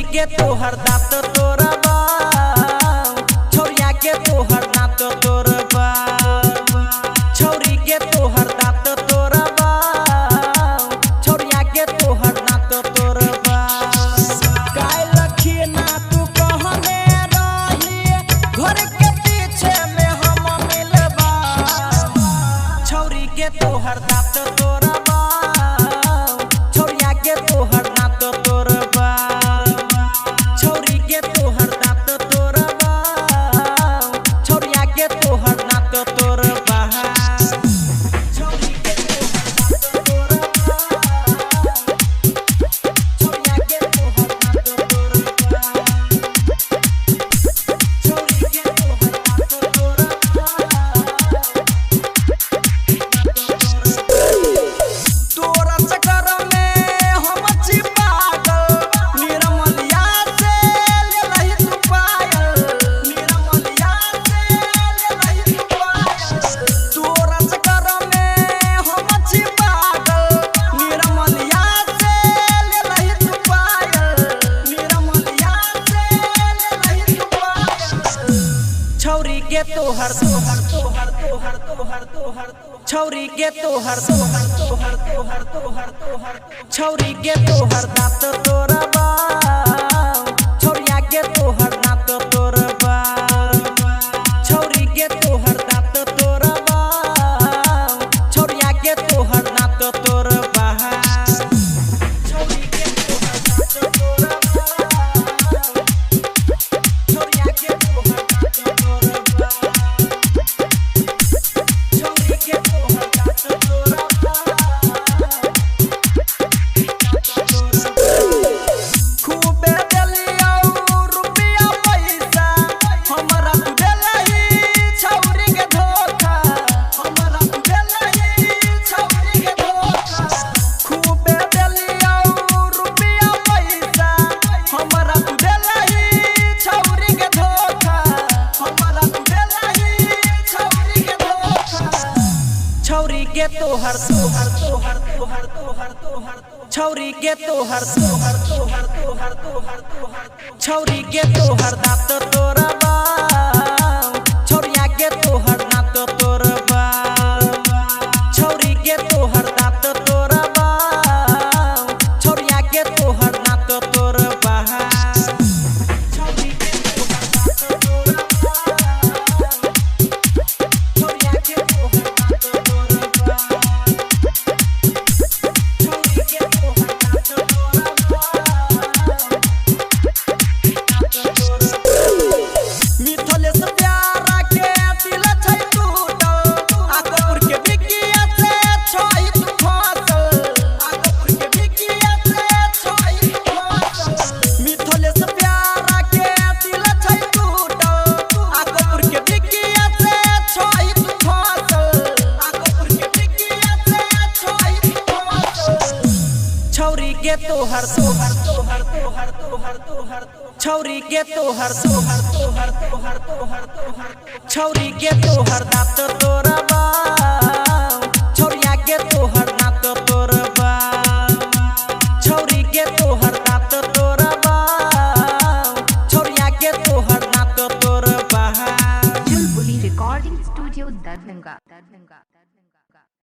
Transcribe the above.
छौरी के तोहर दांत तोरा बा, छौरिया के तोहर दांत तोरा बा, छौरी के तोहर दांत तोरा बा, छौरिया के तोहर दांत तोरा बा। काय लखी ना तू कहने रही घर के पीछे में हम मिलबा, छौरी के तोहर दांत तोरा बा, छौरिया के तोहर दांत तोरा बा, छौरी के तोहर दांत तोरा बा, छौरिया के तोहर दांत तोरा बा, छौरी के तोहर दांत तोरा बा, छौरिया के तोहर दांत तोरा बा, छौरी के तोहर दांत तोरा बा। तोरा चक्कर में हम छी पागल, निर्मलिया से ले लही तू पायल, निर्मलिया से ले लही तू पायल। तोरा चक्कर में हम छी पागल, निर्मलिया से ले लही तू पायल, निर्मलिया से ले लही तू पायल। छौरी के तोहर तोहर तोहर तोहर तोहर तोहर छौरी के तोहर तोहर तोहर तोहर तोहर तोहर छौरी के तोहर दांत तोरा बा, छौरिया के तोहर दांत तोरा बा, छौरी के तोहर दांत तोरा बा, छौरिया के तोहर दांत तोरा बा, छौरी के तोहर दांत तोरा बा, छौरिया के तोहर दांत तोरा बा, छौरी के तोहर दांत तोरा बा। खूबे देलियौ रुपया पैसा, हमरा तू देलही छौरी के धोखा, हमरा तू देलही छौरी के धोखा। खूबे देलियौ रुपया पैसा, हमरा तू देलही छौरी के धोखा, हमरा तू देलही छौरी के धोखा। छौरी के तोहर तोहर तोहर तोहर तोहर तोहर छौरी के तोहर तोहर तोहर तोहर तोहर तोहर छौरी के तोहर दांत तोरा बा, छौरिया के तोहर दांत तोरा बा, छौरी के तोहर दांत तोरा बा, छौरिया के तोहर दांत तोरा बा, छौरी के तोहर दांत तोरा बा, छौरिया के तोहर दांत तोरा बा, छौरी के तोहर दांत तोरा बा। मिथले से प्यारा के दिल छै टूटल, आगपुर के बिकिया से छै तू फसल, आगपुर के बिकिया से छै तू फसल। मिथले से प्यारा के दिल छै टूटल, आगपुर के बिकिया से छै तू फसल, आगपुर के बिकिया से छै तू फसल। छौरी के तोहर तोहर तोहर तोहर तोहर तोहर छौरी के तोहर तोहर तोहर तोहर तोहर तोहर छौरी के तोहर दांत तोरा बा, छौरिया के तोहर दांत तोरा बा, छौरी के तोहर दांत तोरा बा, छौरिया के तोहर दांत तोरा बा। Julbuli Recording Studio, Darbhanga.